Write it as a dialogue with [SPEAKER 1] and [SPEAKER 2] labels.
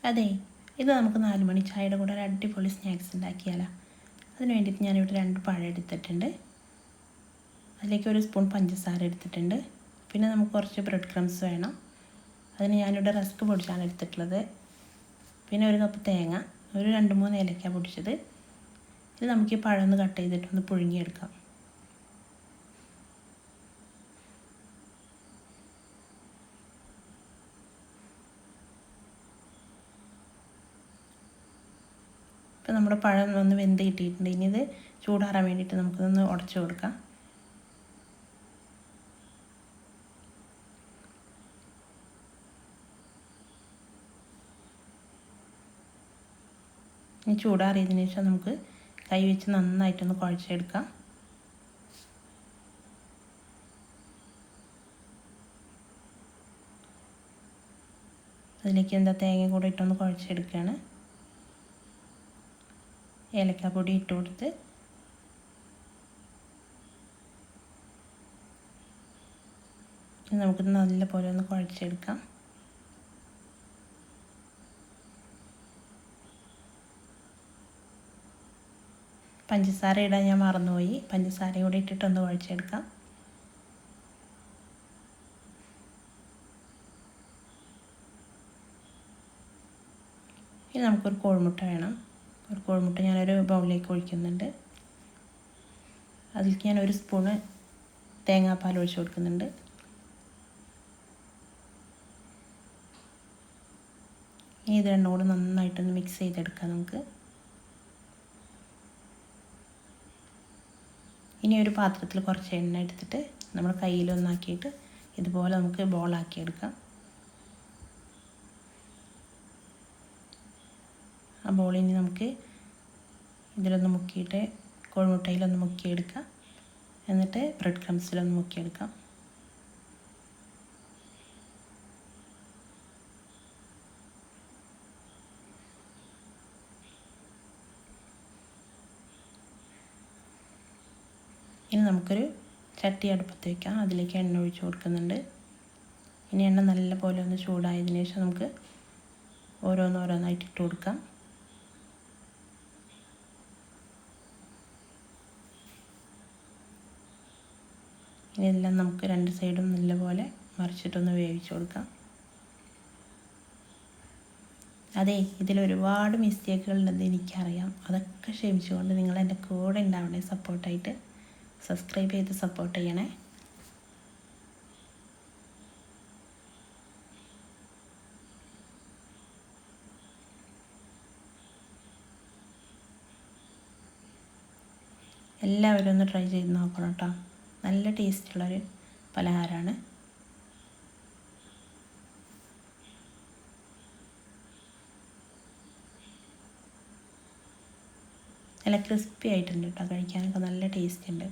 [SPEAKER 1] അതെ, ഇത് നമുക്ക് 4 മണി ചായയുടെ കൂടെ ഒരു അടിപൊളി സ്നാക്സ് ഉണ്ടാക്കിയാലോ. അതിന് വേണ്ടിയിട്ട് ഞാനിവിടെ 2 പഴം എടുത്തിട്ടുണ്ട്. അതിലേക്ക് 1 സ്പൂൺ പഞ്ചസാര എടുത്തിട്ടുണ്ട്. പിന്നെ നമുക്ക് കുറച്ച് ബ്രെഡ് ക്രംസ് വേണം. അതിന് ഞാനിവിടെ റസ്ക് പൊടിച്ചാണ് എടുത്തിട്ടുള്ളത്. പിന്നെ 1 കപ്പ് തേങ്ങ, ഒരു 2-3 ഏലക്ക പൊടിച്ചത്. ഇത് നമുക്ക് ഈ പഴം ഒന്ന് കട്ട് ചെയ്തിട്ടൊന്ന് പുഴുങ്ങിയെടുക്കാം. ഇപ്പോൾ നമ്മുടെ പഴം ഒന്ന് വെന്ത് കിട്ടിയിട്ടുണ്ട്. ഇനി ഇത് ചൂടാറാൻ വേണ്ടിയിട്ട് നമുക്കിതൊന്ന് ഉടച്ചു കൊടുക്കാം. ഇനി ചൂടാറിയതിന് ശേഷം നമുക്ക് കൈ വെച്ച് നന്നായിട്ടൊന്ന് കുഴച്ചെടുക്കാം. അതിലേക്ക് തേങ്ങ കൂടെ ഇട്ടൊന്ന് കുഴച്ചെടുക്കുകയാണ്. ഏലക്കാപ്പൊടി ഇട്ട് കൊടുത്ത് നമുക്കിത് നല്ലപോലെ ഒന്ന് കുഴച്ചെടുക്കാം. പഞ്ചസാര ഇടാൻ ഞാൻ മറന്നുപോയി. പഞ്ചസാര കൂടെ ഇട്ടിട്ടൊന്ന് കുഴച്ചെടുക്കാം. ഇനി നമുക്കൊരു കോഴിമുട്ട വേണം. ഒരു കോഴിമുട്ട ഞാനൊരു ബൗളിലേക്ക് ഒഴിക്കുന്നുണ്ട്. അതിലേക്ക് ഞാൻ 1 സ്പൂണ് തേങ്ങാപ്പാൽ ഒഴിച്ച് കൊടുക്കുന്നുണ്ട്. ഇനി ഇത് രണ്ടും കൂടെ നന്നായിട്ടൊന്ന് മിക്സ് ചെയ്തെടുക്കാം നമുക്ക്. ഇനി ഒരു പാത്രത്തിൽ കുറച്ച് എണ്ണ എടുത്തിട്ട് നമ്മൾ കയ്യിലൊന്നാക്കിയിട്ട് ഇതുപോലെ നമുക്ക് ബോളാക്കിയെടുക്കാം. ആ ബോളിനി നമുക്ക് ഇതിലൊന്ന് മുക്കിയിട്ട് കോഴിമുട്ടയിലൊന്ന് മുക്കിയെടുക്കാം. എന്നിട്ട് ബ്രെഡ് ക്രംസിലൊന്ന് മുക്കിയെടുക്കാം. ഇനി നമുക്കൊരു ചട്ടി അടുപ്പത്ത് വയ്ക്കാം. അതിലേക്ക് എണ്ണ ഒഴിച്ച് കൊടുക്കുന്നുണ്ട്. ഇനി എണ്ണ നല്ലപോലെ ഒന്ന് ചൂടായതിനു ശേഷം നമുക്ക് ഓരോന്നോരോന്നായിട്ട് ഇട്ട് കൊടുക്കാം. ഇതെല്ലാം നമുക്ക് 2 സൈഡും നല്ലപോലെ മറിച്ചിട്ടൊന്ന് വേവിച്ച് കൊടുക്കാം. അതെ, ഇതിലൊരുപാട് മിസ്റ്റേക്കുകളുണ്ടെന്ന് എനിക്കറിയാം. അതൊക്കെ ക്ഷമിച്ചുകൊണ്ട് നിങ്ങൾ എൻ്റെ കൂടെ ഉണ്ടാവണേ, സപ്പോർട്ടായിട്ട് സബ്സ്ക്രൈബ് ചെയ്ത് സപ്പോർട്ട് ചെയ്യണേ. എല്ലാവരും ഒന്ന് ട്രൈ ചെയ്ത് നോക്കണം കേട്ടോ. നല്ല ടേസ്റ്റുള്ളൊരു പലഹാരമാണ്. നല്ല ക്രിസ്പി ആയിട്ടുണ്ട് കേട്ടോ. കഴിക്കാനൊക്കെ നല്ല ടേസ്റ്റ് ഉണ്ട്.